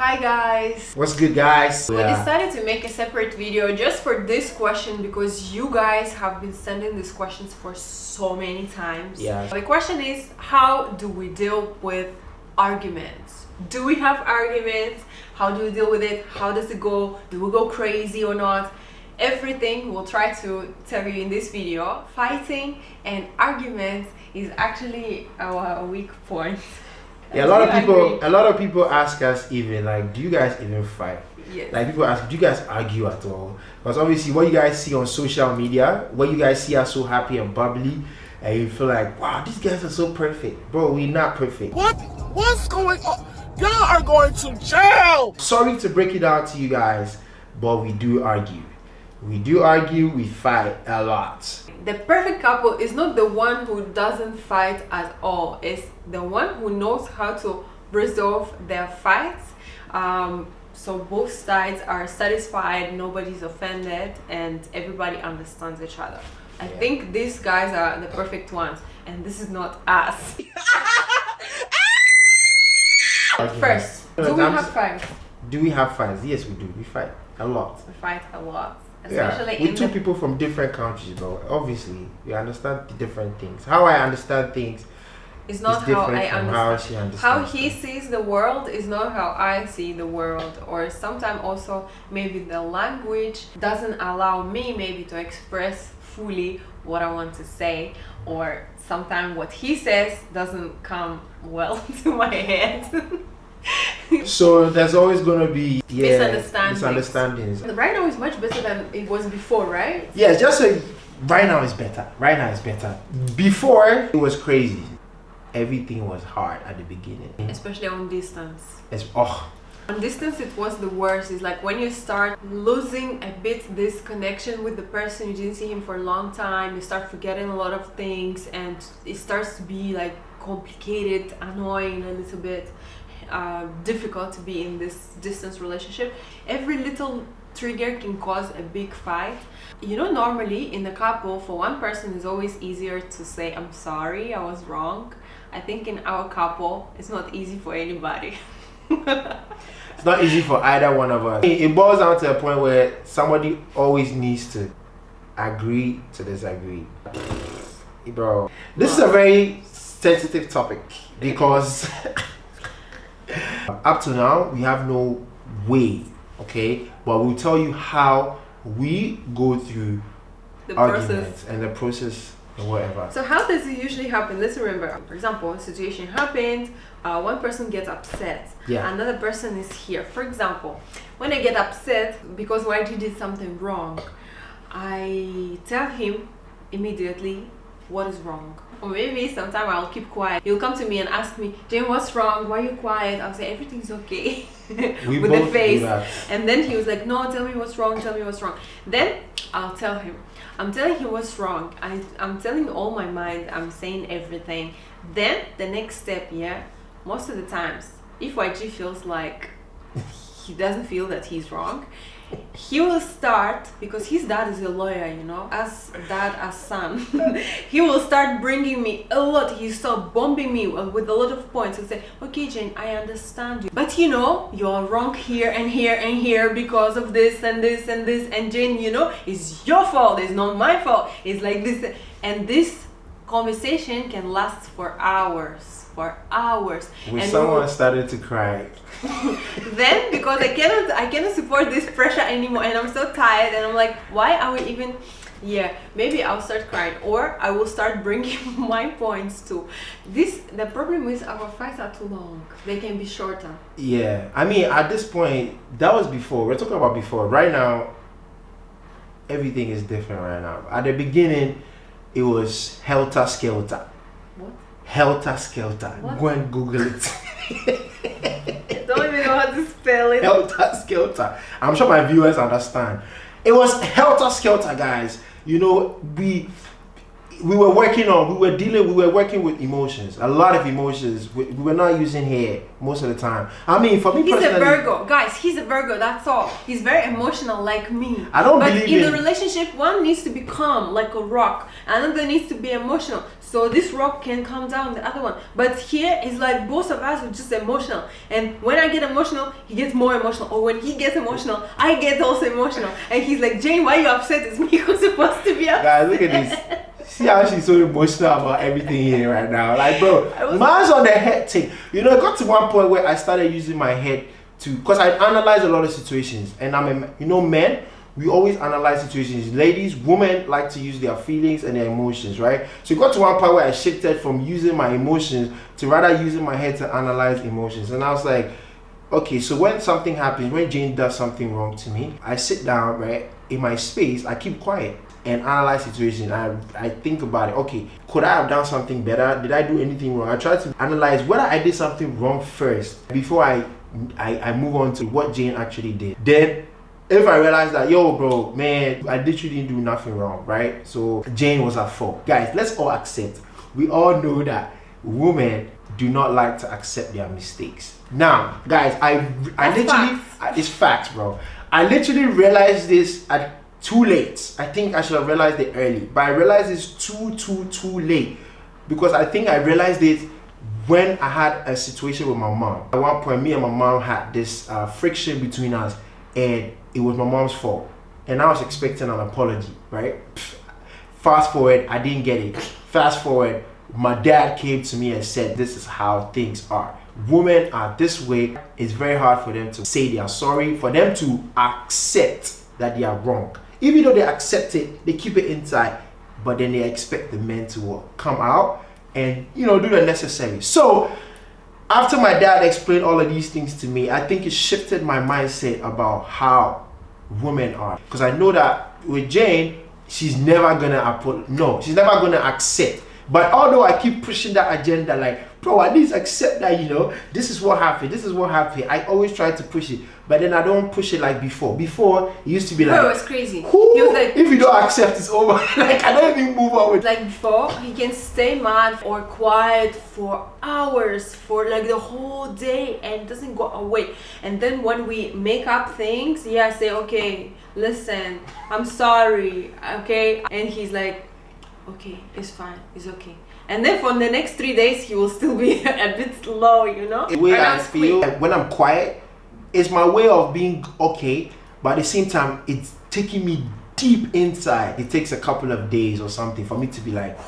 Hi guys! What's good, guys? We decided to make a separate video just for this question because you guys have been sending these questions for so many times. Yeah. The question is, how do we deal with arguments? Do we have arguments? How do we deal with it? How does it go? Do we go crazy or not? Everything we'll try to tell you in this video. Fighting and arguments is actually our weak point. Yeah, a lot of people ask us even like, do you guys even fight? Yes. Like people ask, do you guys argue at all? Because obviously what you guys see on social media, what you guys see us so happy and bubbly, and you feel like, wow, these guys are so perfect. Bro, we're not perfect. What's going on? Y'all are going to jail! Sorry to break it down to you guys, but we do argue. We do argue, we fight a lot. The perfect couple is not the one who doesn't fight at all. It's the one who knows how to resolve their fights. So both sides are satisfied, nobody's offended, and everybody understands each other. I think these guys are the perfect ones, and this is not us. First, do we have fights? Do we have fights? Yes, we do. We fight a lot. We fight a lot. Especially with two people from different countries, bro. Obviously, we understand the different things. How I understand things is not how I understand. How she understands. How he sees the world is not how I see the world. Or sometimes also maybe the language doesn't allow me maybe to express fully what I want to say, or sometimes what he says doesn't come well to my head. So there's always gonna be misunderstandings. Right now is much better than it was before, right? Yeah, just say right now is better. Right now is better. Before it was crazy. Everything was hard at the beginning. Especially on distance. On distance it was the worst. It's like when you start losing a bit this connection with the person, you didn't see him for a long time, you start forgetting a lot of things, and it starts to be like complicated, annoying a little bit. Difficult to be in this distance relationship. Every little trigger can cause a big fight. You know, normally in a couple, for one person it's always easier to say, I'm sorry, I was wrong. I think in our couple it's not easy for anybody. It's not easy for either one of us. It boils down to a point where somebody always needs to agree to disagree. Bro, this is a very sensitive topic because up to now we have no way, okay, but we'll tell you how we go through the arguments and the process and whatever. So how does it usually happen? Let's remember, for example, a situation happened, one person gets upset, another person is here. For example, when I get upset because YG did something wrong, I tell him immediately what is wrong. Or maybe sometime I'll keep quiet. He'll come to me and ask me, Jane, what's wrong? Why are you quiet? I'll say, everything's okay. With the face. And then he was like, no, tell me what's wrong, tell me what's wrong. Then I'll tell him. I'm telling him what's wrong. I'm telling all my mind. I'm saying everything. Then the next step, most of the times, if YG feels like he doesn't feel that he's wrong, he will start, because his dad is a lawyer, you know, as dad as son. He will start bringing me a lot. He start bombing me with a lot of points and say, okay, Jane, I understand you, but you know, you're wrong here and here and here because of this and this and this, and Jane, you know, it's your fault, it's not my fault, it's like this. And this conversation can last for hours. When someone started to cry. Then because I cannot support this pressure anymore, and I'm so tired, and I'm like, why are we even maybe I'll start crying, or I will start bringing my points too. The problem is our fights are too long. They can be shorter. I mean, at this point, that was before. We're talking about before. Right now everything is different. Right now, at the beginning it was helter skelter. What? Helter skelter. What? Go and Google it. I don't even know how to spell it. Helter skelter. I'm sure my viewers understand. It was helter skelter, guys. You know, we were working with emotions, a lot of emotions. We were not using hair most of the time. I mean, for me personally, he's a Virgo, guys. He's a Virgo. That's all. He's very emotional, like me. I don't believe in the relationship, one needs to be calm, like a rock. Another needs to be emotional. so this rock can calm down the other one. But here it's like both of us are just emotional, and when I get emotional, he gets more emotional, or when he gets emotional, I get also emotional, and he's like, Jane, why are you upset? It's me who's supposed to be upset. Guys, look at this. See how she's so emotional about everything here right now. Like, bro, mine's on the head thing. You know, it got to one point where I started using my head to, because I analyze a lot of situations, and men, we always analyze situations. Ladies, women like to use their feelings and their emotions, right? So it got to one point where I shifted from using my emotions to rather using my head to analyze emotions. And I was like, okay, so when something happens, when Jane does something wrong to me, I sit down, right, in my space, I keep quiet and analyze situation. I think about it. Okay, could I have done something better? Did I do anything wrong? I try to analyze whether I did something wrong first before I move on to what Jane actually did. Then if I realize that, yo, bro, man, I literally didn't do nothing wrong, right? So Jane was at fault. Guys, let's all accept. We all know that women do not like to accept their mistakes. Now, guys, I literally, it's facts, bro. I literally realized this at too late. I think I should have realized it early, but I realized it's too late, because I think I realized it when I had a situation with my mom. At one point, me and my mom had this friction between us, and it was my mom's fault, and I was expecting an apology, right? Fast forward, I didn't get it. Fast forward, my dad came to me and said, this is how things are. Women are this way. It's very hard for them to say they are sorry, for them to accept that they are wrong. Even though they accept it, they keep it inside, but then they expect the men to come out and, you know, do the necessary. So after my dad explained all of these things to me, I think it shifted my mindset about how women are. Because I know that with Jane, she's never gonna she's never gonna accept. But although I keep pushing that agenda, like, bro, at least accept that, you know, this is what happened, I always try to push it. But then I don't push it like before. Before, it used to be like, bro, it's crazy. He was like, if you don't accept, it's over. Like, I don't even move on with. Like before, he can stay mad or quiet for hours, for like the whole day, and doesn't go away. And then when we make up things, I say, okay, listen, I'm sorry, okay? And he's like, okay, it's fine, it's okay. And then for the next 3 days, he will still be a bit slow, you know? The way I feel when I'm quiet, it's my way of being okay, but at the same time, it's taking me deep inside. It takes a couple of days or something for me to be like,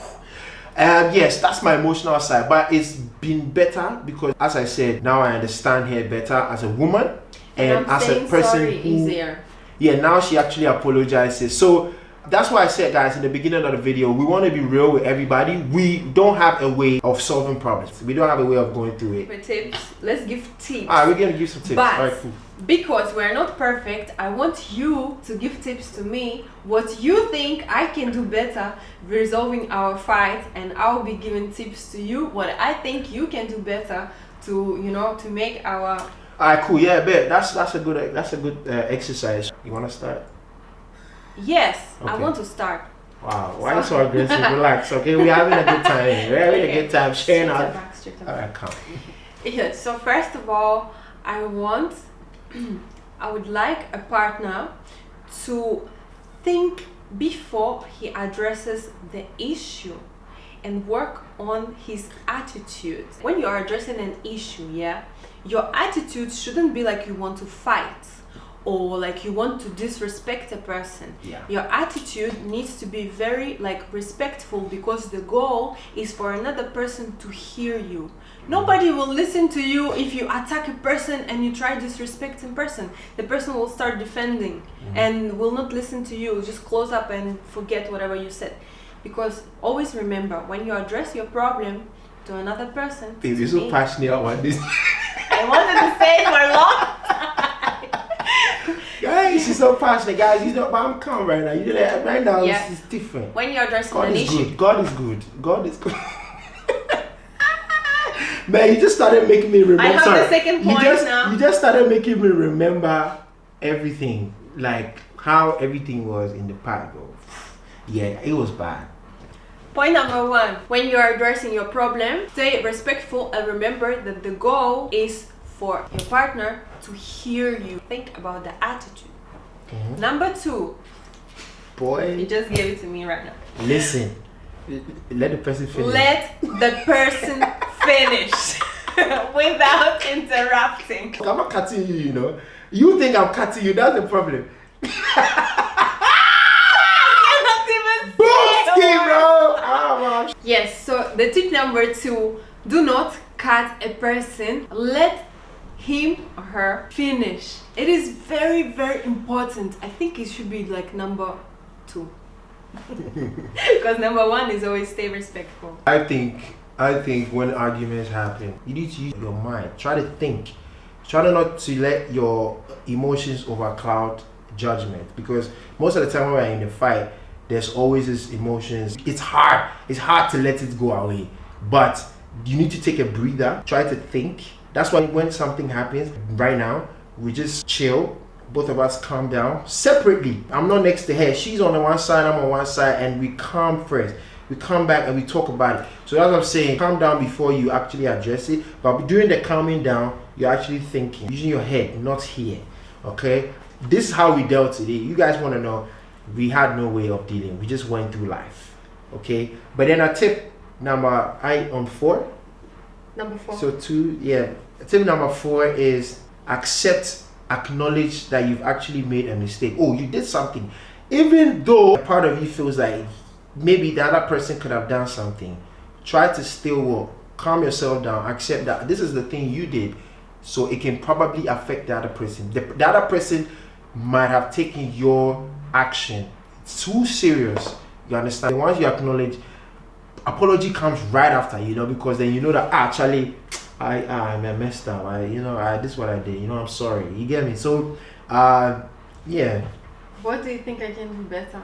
yes, that's my emotional side, but it's been better because, as I said, now I understand her better as a woman and as a person who, now she actually apologizes. So that's why I said, guys, in the beginning of the video, we want to be real with everybody. We don't have a way of solving problems. We don't have a way of going through it. For tips, let's give tips. We're going to give some tips. But all right, cool. Because we're not perfect, I want you to give tips to me, what you think I can do better resolving our fight, and I'll be giving tips to you, what I think you can do better to, you know, to make our... All right, cool. Yeah, bet. That's a good exercise. You want to start? Yes, okay. I want to start. Wow, why are you so aggressive? Relax, okay? We're having a good time. We're having a good time sharing our... Alright, come. Yeah, so first of all, I would like a partner to think before he addresses the issue and work on his attitude. When you are addressing an issue, your attitude shouldn't be like you want to fight or like you want to disrespect a person. Your attitude needs to be very like respectful, because the goal is for another person to hear you. Nobody will listen to you if you attack a person and you try disrespecting person. The person will start defending and will not listen to you. Just close up and forget whatever you said. Because always remember, when you address your problem to another person, you're so passionate about this. I wanted to say it for a long time. Guys, she's so passionate, guys. You know, but I'm calm right now. You know, right now it's different. When you're addressing God an is issue, good. God is good. God is good. Man, you just started making me remember. I have the second point now. You just started making me remember everything, like how everything was in the past, bro. Yeah, it was bad. Point number one: when you are addressing your problem, stay respectful and remember that the goal is for your partner to hear you. Think about the attitude. Number two, boy, you just gave it to me right now. Listen, Let the person finish. Let the person finish without interrupting. I'm not cutting you, you know. You think I'm cutting you, that's the problem. Yes, so the tip number 2, do not cut a person, let him or her finish. It is very, very important. I think it should be like number 2. Because number 1 is always stay respectful. I think when arguments happen, you need to use your mind. Try to think. Try not to let your emotions overcloud judgment, because most of the time when we're in a fight, there's always this emotions. It's hard to let it go away, but you need to take a breather. Try to think. That's why when something happens right now, we just chill, both of us calm down separately. I'm not next to her, she's on the one side, I'm on one side, and we calm first. We come back and we talk about it. So as I'm saying, calm down before you actually address it, but during the calming down, you're actually thinking, using your head, not here. Okay, this is how we dealt today. You guys want to know, we had no way of dealing, we just went through life. Okay, but then a tip number 4. Number 4. So 2, yeah. Tip number 4 is acknowledge that you've actually made a mistake. Oh, you did something, even though a part of you feels like maybe the other person could have done something. Try to still calm yourself down, accept that this is the thing you did, so it can probably affect the other person. The other person might have taken your action too serious. You understand? Once you acknowledge, apology comes right after, you know, because then you know that actually I messed up. This is what I did. I'm sorry. You get me? So, yeah. What do you think I can do better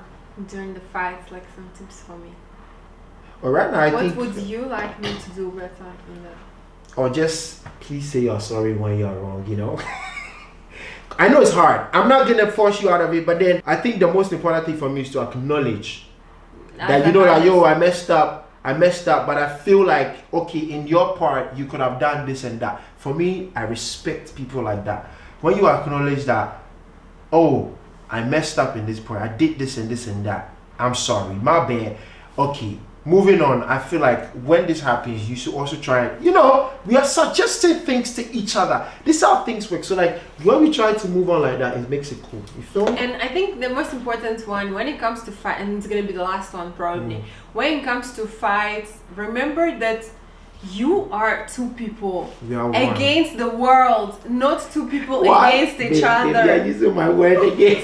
during the fights? Like some tips for me. Well, right now, what would you like me to do better in that? Or just please say you're sorry when you're wrong. I know it's hard. I'm not gonna force you out of it, but then I think the most important thing for me is to acknowledge that I messed up, but I feel like, okay, in your part you could have done this and that. For me, I respect people like that. When you acknowledge that, oh, I messed up in this part, I did this and this and that, I'm sorry, my bad. Okay, moving on. I feel like when this happens, you should also try, we are suggesting things to each other. This is how things work. So like when we try to move on like that, it makes it cool. You feel me? And I think the most important one when it comes to fight, and it's gonna be the last one probably, when it comes to fights, remember that you are 2 people against the world, not 2 people against each other. Maybe I'm using my word again.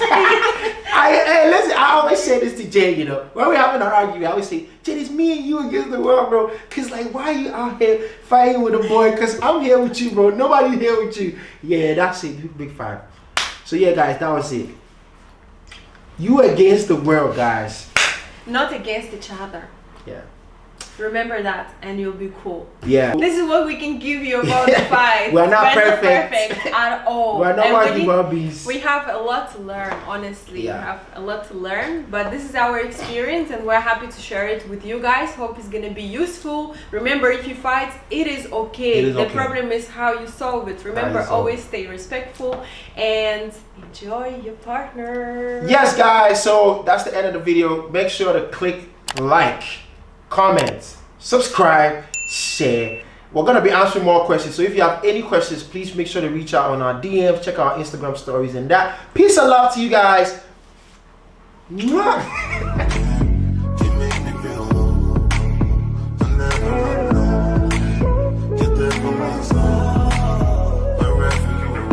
I always say this to Jay, when we're having an argument, I always say, Jay, it's me and you against the world, bro. Cause like, why are you out here fighting with a boy? Cause I'm here with you, bro. Nobody's here with you. Yeah, that's it. Big 5. So yeah, guys, that was it. You against the world, guys. Not against each other. Yeah. Remember that, and you'll be cool. Yeah. This is what we can give you about the fight. We're not perfect at all. We're not human beings. We have a lot to learn, honestly. Yeah. We have a lot to learn, but this is our experience, and we're happy to share it with you guys. Hope it's gonna be useful. Remember, if you fight, it is okay. The problem is how you solve it. Remember, always stay respectful and enjoy your partner. Yes, guys. So that's the end of the video. Make sure to click like, comment, subscribe, share. We're gonna be answering more questions, so if you have any questions, please make sure to reach out on our DMs, check out our Instagram stories and that. Peace and love to you guys. Mwah.